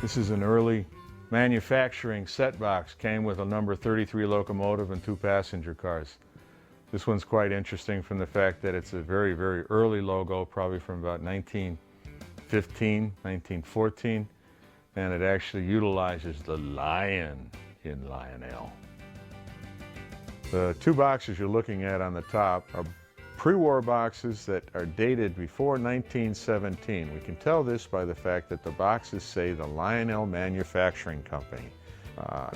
This is an early manufacturing set box. Came with a number 33 locomotive and 2 passenger cars. This one's quite interesting from the fact that it's a very, very early logo, probably from about 1915, 1914, and it actually utilizes the lion in Lionel. The 2 boxes you're looking at on the top are pre-war boxes that are dated before 1917. We can tell this by the fact that the boxes say the Lionel Manufacturing Company.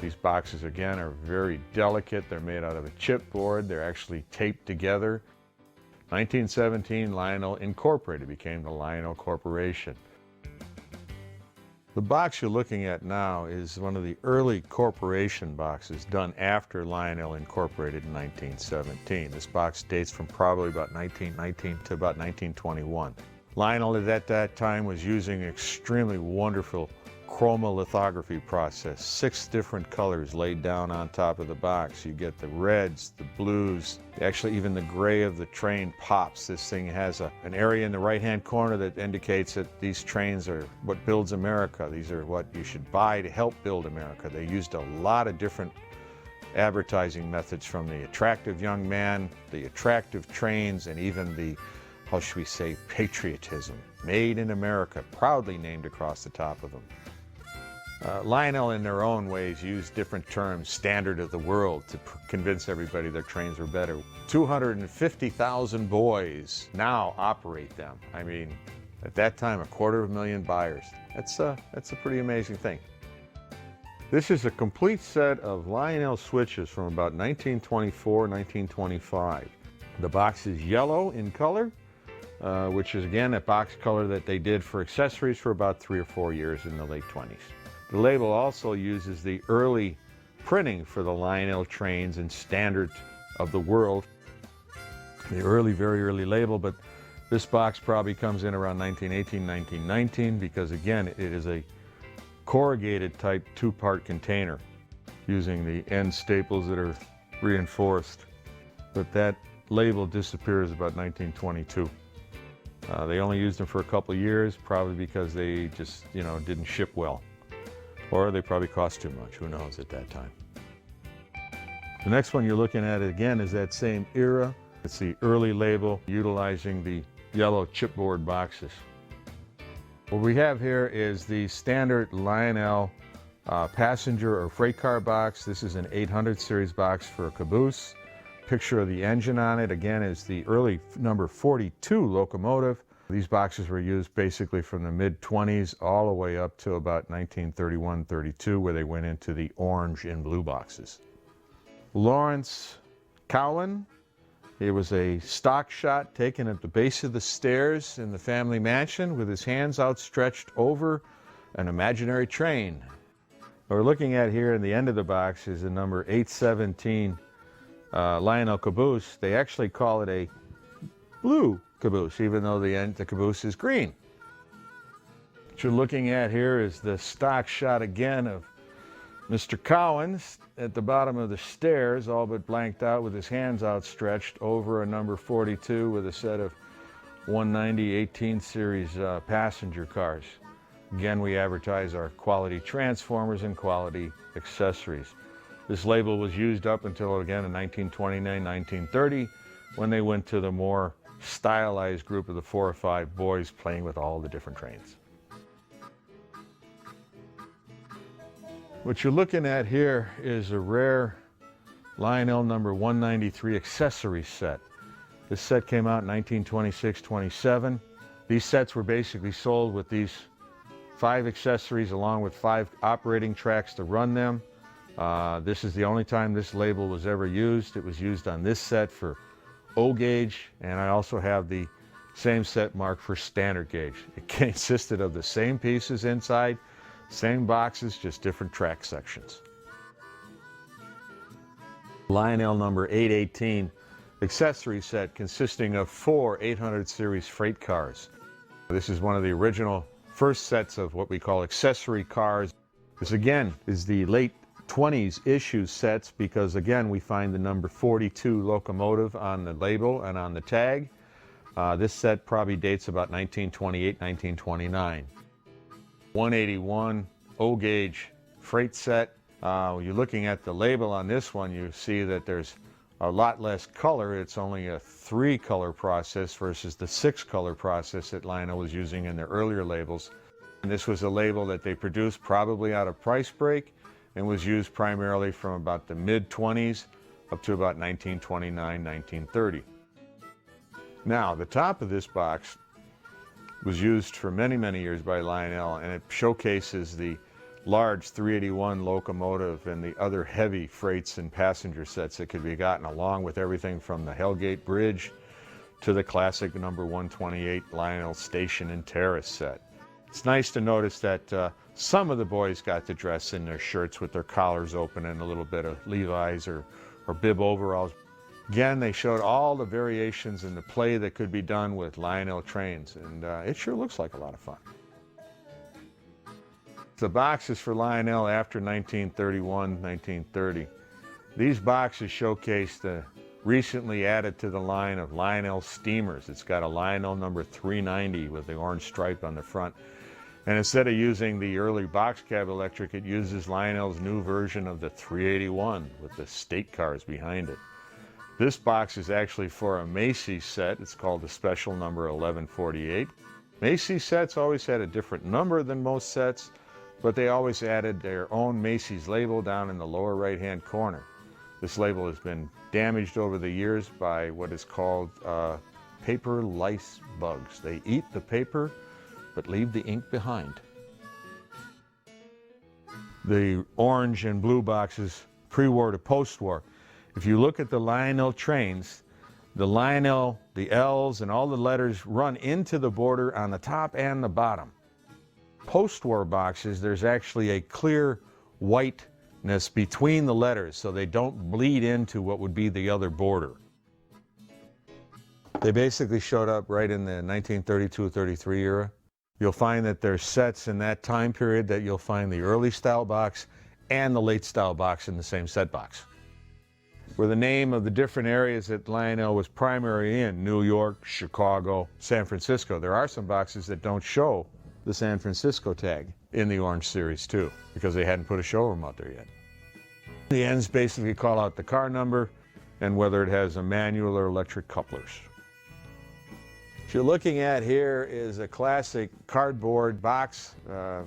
These boxes, again, are very delicate. They're made out of a chipboard. They're actually taped together. 1917, Lionel Incorporated became the Lionel Corporation. The box you're looking at now is one of the early corporation boxes done after Lionel Incorporated in 1917. This box dates from probably about 1919 to about 1921. Lionel at that time was using an extremely wonderful chromolithography process. 6 different colors laid down on top of the box. You get the reds, the blues, actually even the gray of the train pops. This thing has an area in the right-hand corner that indicates that these trains are what builds America. These are what you should buy to help build America. They used a lot of different advertising methods, from the attractive young man, the attractive trains, and even the, how should we say, patriotism. Made in America, proudly named across the top of them. Lionel, in their own ways, used different terms, standard of the world, to convince everybody their trains were better. 250,000 boys now operate them. I mean, at that time, 250,000 buyers. That's a pretty amazing thing. This is a complete set of Lionel switches from about 1924, 1925. The box is yellow in color, which is, again, a box color that they did for accessories for about 3 or 4 years in the late 20s. The label also uses the early printing for the Lionel trains and standard of the world. The early, very early label, but this box probably comes in around 1918, 1919, because again, it is a corrugated type 2-part container using the end staples that are reinforced. But that label disappears about 1922. They only used them for a couple of years, probably because they just, didn't ship well. Or they probably cost too much, who knows at that time. The next one you're looking at, again, is that same era. It's the early label utilizing the yellow chipboard boxes. What we have here is the standard Lionel passenger or freight car box. This is an 800 series box for a caboose. Picture of the engine on it, again, is the early number 42 locomotive. These boxes were used basically from the mid-20s all the way up to about 1931-32, where they went into the orange and blue boxes. Lawrence Cowan, it was a stock shot taken at the base of the stairs in the family mansion with his hands outstretched over an imaginary train. What we're looking at here in the end of the box is the number 817 Lionel caboose. They actually call it a blue caboose, even though the caboose is green. What you're looking at here is the stock shot again of Mr. Cowan's at the bottom of the stairs, all but blanked out with his hands outstretched over a number 42 with a set of 190 18 series passenger cars. Again, we advertise our quality transformers and quality accessories. This label was used up until, again, in 1929, 1930, when they went to the more stylized group of the 4 or 5 boys playing with all the different trains. What you're looking at here is a rare Lionel number 193 accessory set. This set came out in 1926-27. These sets were basically sold with these 5 accessories along with 5 operating tracks to run them. This is the only time this label was ever used. It was used on this set for O gauge, and I also have the same set marked for standard gauge. It consisted of the same pieces inside, same boxes, just different track sections. Lionel number 818 accessory set consisting of 4 800 series freight cars. This is one of the original first sets of what we call accessory cars. This again is the late 20s issue sets because, again, we find the number 42 locomotive on the label and on the tag. This set probably dates about 1928, 1929. 181 O-gauge freight set. You're looking at the label on this one, you see that there's a lot less color. It's only a 3-color process versus the 6-color process that Lionel was using in their earlier labels. And this was a label that they produced probably out of price break and was used primarily from about the mid-20s up to about 1929, 1930. Now, the top of this box was used for many, many years by Lionel, and it showcases the large 381 locomotive and the other heavy freights and passenger sets that could be gotten, along with everything from the Hellgate Bridge to the classic number 128 Lionel Station and Terrace set. It's nice to notice that some of the boys got to dress in their shirts with their collars open and a little bit of Levi's or bib overalls. Again, they showed all the variations in the play that could be done with Lionel trains, and it sure looks like a lot of fun. The boxes for Lionel after 1931, 1930. These boxes showcase the recently added to the line of Lionel steamers. It's got a Lionel number 390 with the orange stripe on the front. And instead of using the early box cab electric, it uses Lionel's new version of the 381 with the state cars behind it. This box is actually for a Macy's set. It's called the special number 1148. Macy's sets always had a different number than most sets, but they always added their own Macy's label down in the lower right-hand corner. This label has been damaged over the years by what is called paper lice bugs. They eat the paper, but leave the ink behind. The orange and blue boxes, pre-war to post-war. If you look at the Lionel trains, the Lionel, the L's, and all the letters run into the border on the top and the bottom. Post-war boxes, there's actually a clear whiteness between the letters so they don't bleed into what would be the other border. They basically showed up right in the 1932-33 era. You'll find that there's sets in that time period that you'll find the early style box and the late style box in the same set box. Where the name of the different areas that Lionel was primary in, New York, Chicago, San Francisco. There are some boxes that don't show the San Francisco tag in the Orange Series too, because they hadn't put a showroom out there yet. The ends basically call out the car number and whether it has a manual or electric couplers. What you're looking at here is a classic cardboard box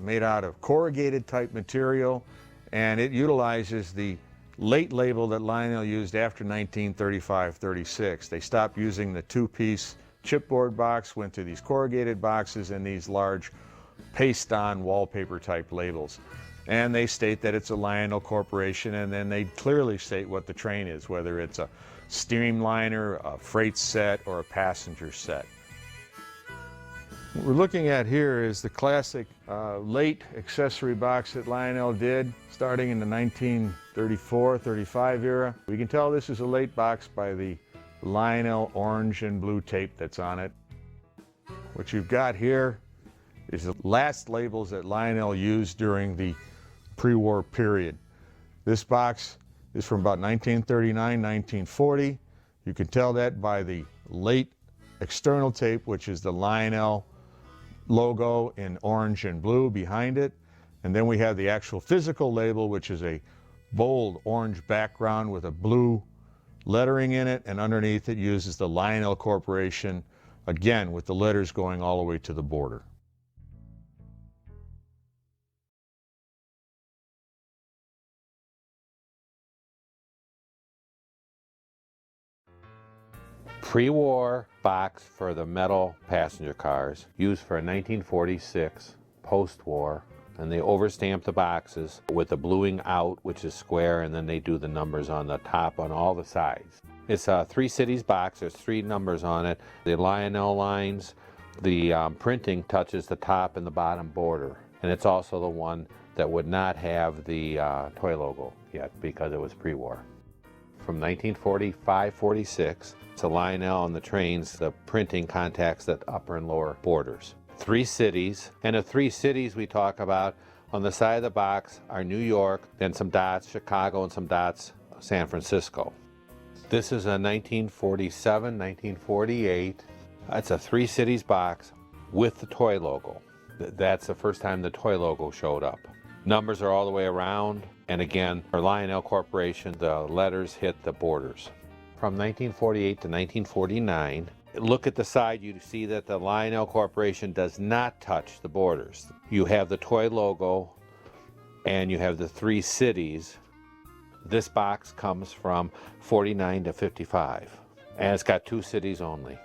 made out of corrugated type material, and it utilizes the late label that Lionel used after 1935-36. They stopped using the two-piece chipboard box, went to these corrugated boxes and these large paste-on wallpaper type labels. And they state that it's a Lionel Corporation, and then they clearly state what the train is, whether it's a streamliner, a freight set, or a passenger set. What we're looking at here is the classic late accessory box that Lionel did starting in the 1934-35 era. We can tell this is a late box by the Lionel orange and blue tape that's on it. What you've got here is the last labels that Lionel used during the pre-war period. This box is from about 1939-1940. You can tell that by the late external tape, which is the Lionel logo in orange and blue behind it. And then we have the actual physical label, which is a bold orange background with a blue lettering in it, and underneath it uses the Lionel Corporation, again with the letters going all the way to the border. Pre-war box for the metal passenger cars, used for 1946, post-war, and they overstamp the boxes with the bluing out, which is square, and then they do the numbers on the top on all the sides. It's a 3 cities box, there's 3 numbers on it. The Lionel lines, the printing touches the top and the bottom border, and it's also the one that would not have the toy logo yet because it was pre-war. From 1945-46, to Lionel on the trains, the printing contacts the upper and lower borders. 3 cities, and the 3 cities we talk about on the side of the box are New York, then some dots Chicago, and some dots San Francisco. This is a 1947-1948. It's a 3 cities box with the toy logo. That's the first time the toy logo showed up. Numbers are all the way around, and again, for Lionel Corporation, the letters hit the borders. From 1948 to 1949, look at the side, you see that the Lionel Corporation does not touch the borders. You have the toy logo, and you have the 3 cities. This box comes from 49 to 55, and it's got 2 cities only.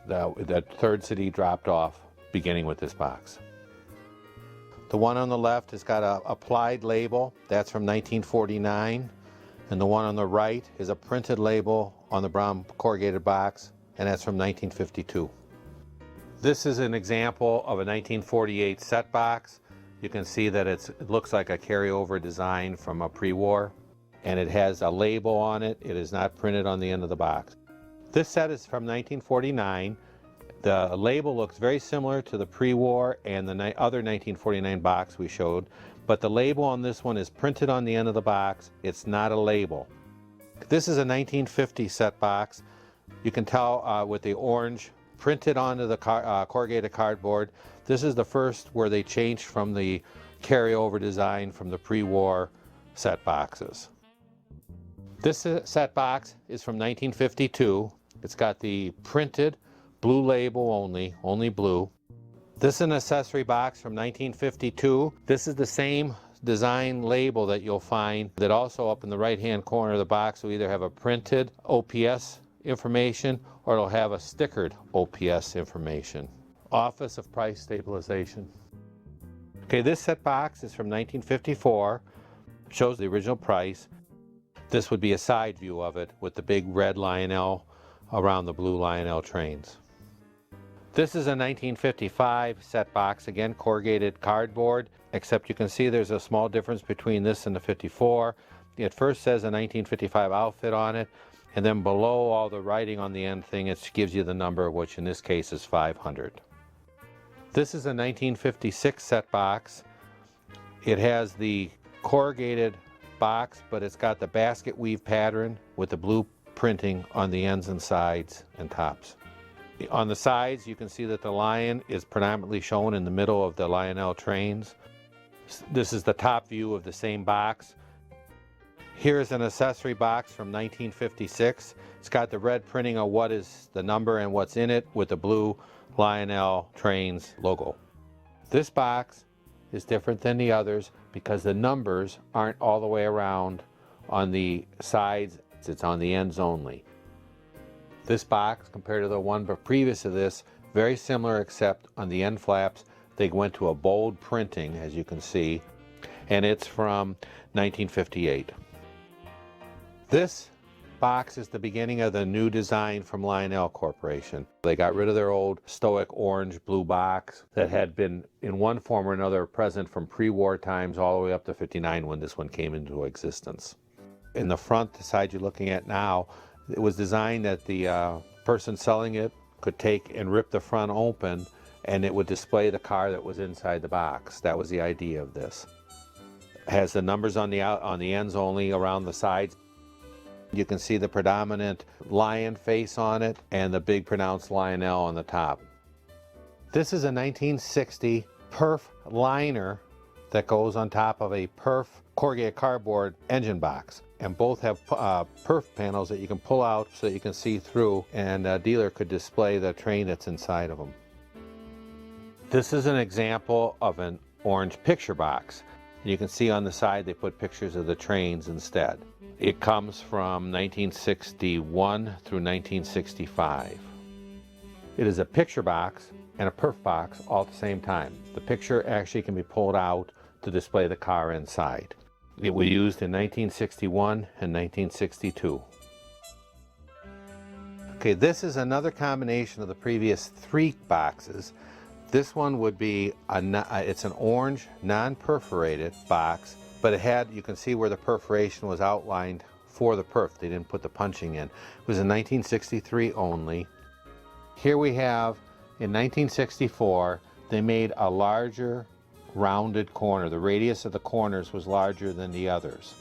The 3rd city dropped off beginning with this box. The one on the left has got an applied label, that's from 1949, and the one on the right is a printed label on the brown corrugated box, and that's from 1952. This is an example of a 1948 set box. You can see that it looks like a carryover design from a pre-war, and it has a label on it. It is not printed on the end of the box. This set is from 1949. The label looks very similar to the pre-war and the other 1949 box we showed, but the label on this one is printed on the end of the box. It's not a label. This is a 1950 set box. You can tell with the orange printed onto the corrugated cardboard. This is the first where they changed from the carryover design from the pre-war set boxes. This set box is from 1952. It's got the printed blue label only blue. This is an accessory box from 1952. This is the same design label that you'll find that also up in the right-hand corner of the box will either have a printed OPS information or it'll have a stickered OPS information. Office of Price Stabilization. Okay, this set box is from 1954. Shows the original price. This would be a side view of it with the big red Lionel around the blue Lionel trains. This is a 1955 set box, again corrugated cardboard, except you can see there's a small difference between this and the 54. It first says a 1955 outfit on it, and then below all the writing on the end thing, it gives you the number, which in this case is 500. This is a 1956 set box. It has the corrugated box, but it's got the basket weave pattern with the blue printing on the ends and sides and tops. On the sides, you can see that the lion is predominantly shown in the middle of the Lionel trains. This is the top view of the same box. Here's an accessory box from 1956. It's got the red printing of what is the number and what's in it with the blue Lionel trains logo. This box is different than the others because the numbers aren't all the way around on the sides. It's on the ends only. This box, compared to the one previous to this, very similar except on the end flaps, they went to a bold printing, as you can see, and it's from 1958. This box is the beginning of the new design from Lionel Corporation. They got rid of their old stoic orange blue box that had been in one form or another present from pre-war times all the way up to 59 when this one came into existence. In the front, the side you're looking at now, it was designed that the person selling it could take and rip the front open and it would display the car that was inside the box. That was the idea of this. It has the numbers on the ends only, around the sides. You can see the predominant lion face on it and the big pronounced Lionel on the top. This is a 1960 perf liner that goes on top of a perf corrugated cardboard engine box. And both have perf panels that you can pull out so that you can see through, and a dealer could display the train that's inside of them. This is an example of an orange picture box. You can see on the side they put pictures of the trains instead. It comes from 1961 through 1965. It is a picture box and a perf box all at the same time. The picture actually can be pulled out to display the car inside. It was used in 1961 and 1962. Okay, this is another combination of the previous 3 boxes. This one would be, it's an orange non-perforated box, but it had, you can see where the perforation was outlined for the perf. They didn't put the punching in. It was in 1963 only. Here we have, in 1964, they made a larger rounded corner. The radius of the corners was larger than the others.